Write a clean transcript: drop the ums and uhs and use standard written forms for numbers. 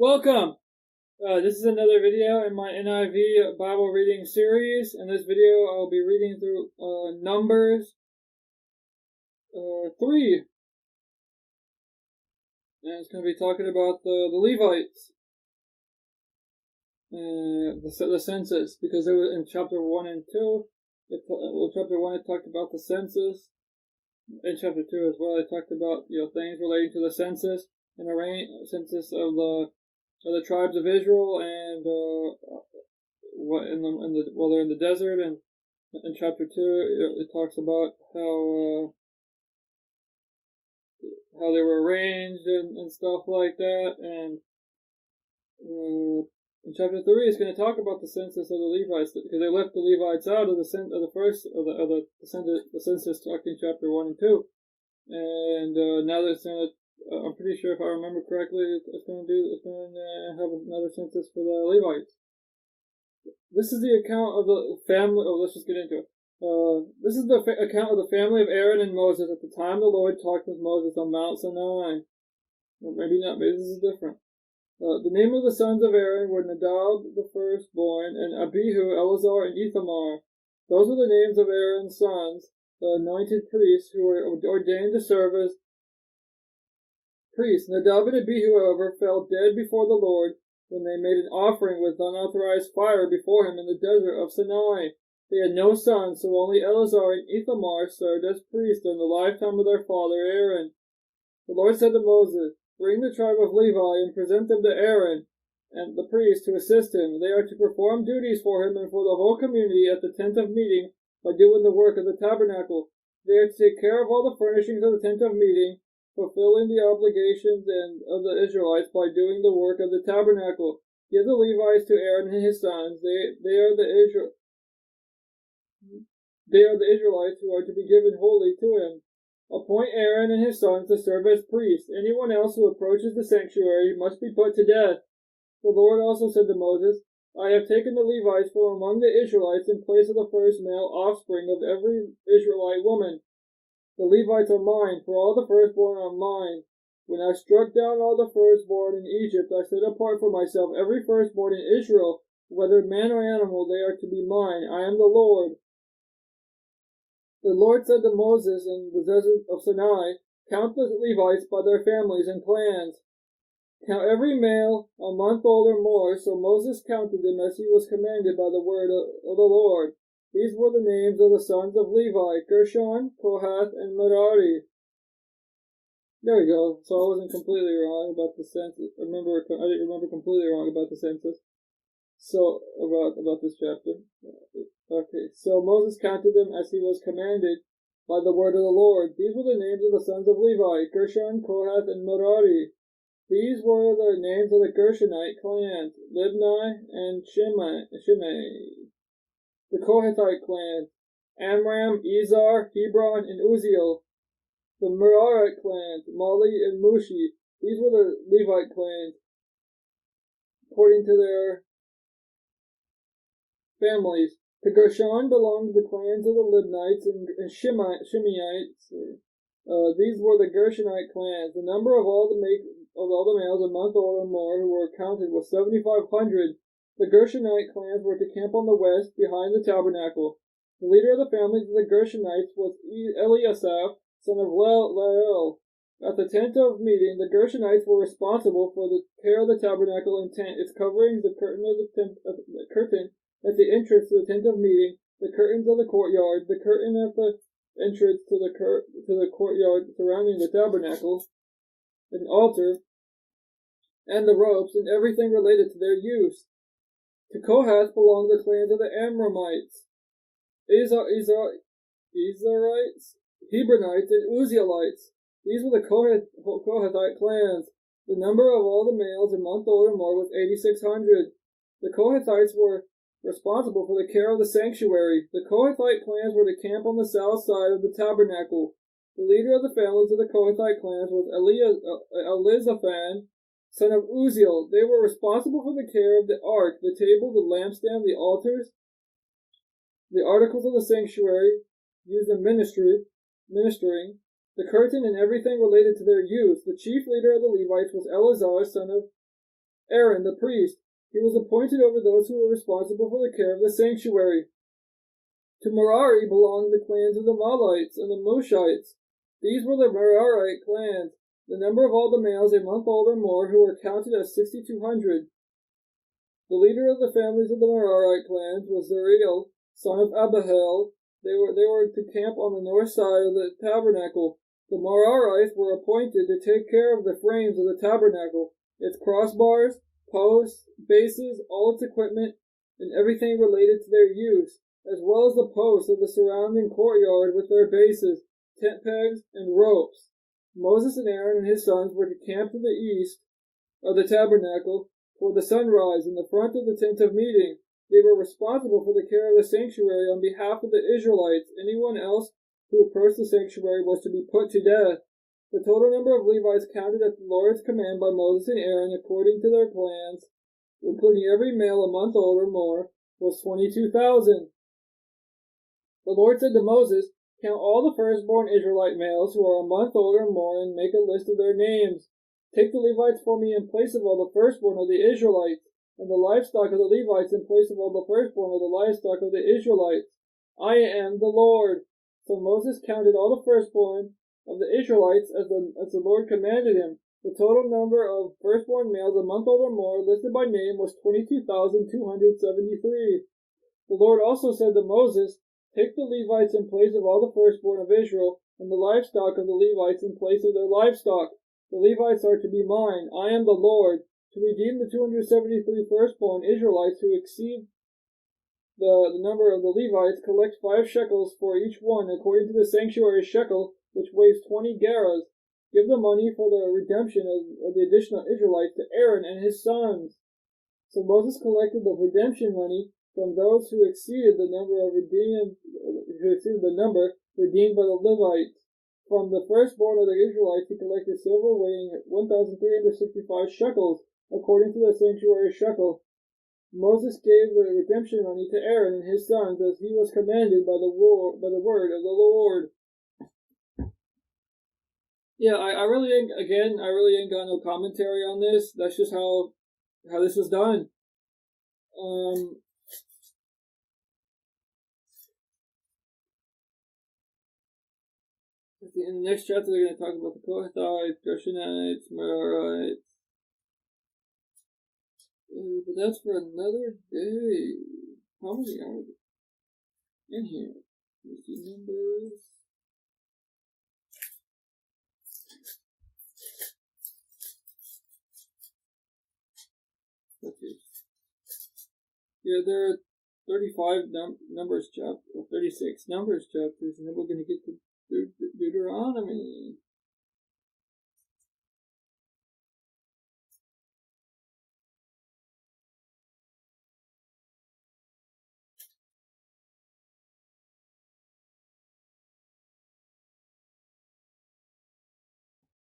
Welcome! This is another video in my NIV Bible reading series. In this video, I'll be reading through Numbers 3. And it's going to be talking about the Levites. The census, because it was in chapter 1 and 2. Chapter 1 it talked about the census. In chapter 2 as well, it talked about things relating to the census and the census of the tribes of Israel and while they're in the desert. And in chapter 2 it talks about how they were arranged and stuff like that. And in chapter 3 it's going to talk about the census of the Levites, because they left the Levites out of the census talked in chapter 1 and 2. And now that it's going to, I'm pretty sure if I remember correctly, it's going to have another census for the Levites. This is the account of the family. Let's just get into it. This is the account of the family of Aaron and Moses at the time the Lord talked with Moses on Mount Sinai. Or maybe not. Maybe this is different. The name of the sons of Aaron were Nadab the firstborn, and Abihu, Eleazar, and Ithamar. Those were the names of Aaron's sons, the anointed priests who were ordained to serve as priests. Nadab and Abihu, however, fell dead before the Lord when they made an offering with unauthorized fire before him in the desert of Sinai. They had no sons, so only Eleazar and Ithamar served as priests during the lifetime of their father Aaron. The Lord said to Moses, "Bring the tribe of Levi and present them to Aaron and the priest to assist him. They are to perform duties for him and for the whole community at the tent of meeting by doing the work of the tabernacle. They are to take care of all the furnishings of the tent of meeting, fulfilling the obligations of the Israelites by doing the work of the tabernacle. Give the Levites to Aaron and his sons. They are the Israelites who are to be given wholly to him. Appoint Aaron and his sons to serve as priests. Anyone else who approaches the sanctuary must be put to death." The Lord also said to Moses, "I have taken the Levites from among the Israelites in place of the first male offspring of every Israelite woman. The Levites are mine, for all the firstborn are mine. When I struck down all the firstborn in Egypt, I set apart for myself every firstborn in Israel, whether man or animal. They are to be mine. I am the Lord." The Lord said to Moses in the desert of Sinai, "Count the Levites by their families and clans. Count every male a month old or more." So Moses counted them as he was commanded by the word of the Lord. These were the names of the sons of Levi: Gershon, Kohath, and Merari. There we go. So I wasn't completely wrong about the census. I didn't remember completely wrong about the census. So about this chapter. Okay, so Moses counted them as he was commanded by the word of the Lord. These were the names of the sons of Levi: Gershon, Kohath, and Merari. These were the names of the Gershonite clans: Libni and Shimei. The Kohathite clans: Amram, Izhar, Hebron, and Uzziel. The Merarite clans: Mali and Mushi. These were the Levite clans, according to their families. To Gershon belonged the clans of the Libnites and Shimeites. These were the Gershonite clans. The number of all the males a month old or more who were counted was 7,500. The Gershonite clans were to camp on the west, behind the tabernacle. The leader of the families of the Gershonites was Eliasaph, son of Lael. At the tent of meeting, the Gershonites were responsible for the care of the tabernacle and tent, its coverings, the curtain of the tent, the curtain at the entrance to the tent of meeting, the curtains of the courtyard, the curtain at the entrance to the courtyard surrounding the tabernacle, an altar, and the ropes, and everything related to their use. To Kohath belonged the clans of the Amramites, Izharites, Hebronites, and Uzzielites. These were the Kohathite clans. The number of all the males a month old or more was 8,600. The Kohathites were responsible for the care of the sanctuary. The Kohathite clans were to camp on the south side of the tabernacle. The leader of the families of the Kohathite clans was Elizaphan, son of Uzziel. They were responsible for the care of the ark, the table, the lampstand, the altars, the articles of the sanctuary used in ministering, the curtain, and everything related to their use. The chief leader of the Levites was Eleazar, son of Aaron, the priest. He was appointed over those who were responsible for the care of the sanctuary. To Merari belonged the clans of the Mahlites and the Mushites. These were the Merarite clans. The number of all the males a month old or more who were counted as 6,200. The leader of the families of the Merarite clans was Zeriel, son of Abihail. They were to camp on the north side of the tabernacle. The Merarites were appointed to take care of the frames of the tabernacle, its crossbars, posts, bases, all its equipment, and everything related to their use, as well as the posts of the surrounding courtyard with their bases, tent pegs, and ropes. Moses and Aaron and his sons were to camp to the east of the tabernacle toward the sunrise in the front of the tent of meeting. They were responsible for the care of the sanctuary on behalf of the Israelites. Anyone else who approached the sanctuary was to be put to death. The total number of Levites counted at the Lord's command by Moses and Aaron according to their clans, including every male a month old or more, was 22,000. The Lord said to Moses, "Count all the firstborn Israelite males who are a month old or more and make a list of their names. Take the Levites for me in place of all the firstborn of the Israelites, and the livestock of the Levites in place of all the firstborn of the livestock of the Israelites. I am the Lord." So Moses counted all the firstborn of the Israelites as the Lord commanded him. The total number of firstborn males a month old or more listed by name was 22,273. The Lord also said to Moses, "Take the Levites in place of all the firstborn of Israel, and the livestock of the Levites in place of their livestock. The Levites are to be mine. I am the Lord. To redeem the 273 firstborn Israelites who exceed the number of the Levites, collect 5 shekels for each one, according to the sanctuary shekel, which weighs 20 gerahs. Give the money for the redemption of the additional Israelites to Aaron and his sons." So Moses collected the redemption money from those who exceeded the number redeemed by the Levites. From the firstborn of the Israelites he collected silver weighing 1,365 shekels, according to the sanctuary shekel. Moses gave the redemption money to Aaron and his sons as he was commanded by the word of the Lord. Yeah, I really ain't got no commentary on this. That's just how this was done. In the next chapter, they're going to talk about the Kohathites, Gershonites, Merarites. But that's for another day. How many are there in here? Let's see numbers. Okay. Yeah, there are 35 numbers chapters, or 36 numbers chapters, and then we're going to get to Deuteronomy.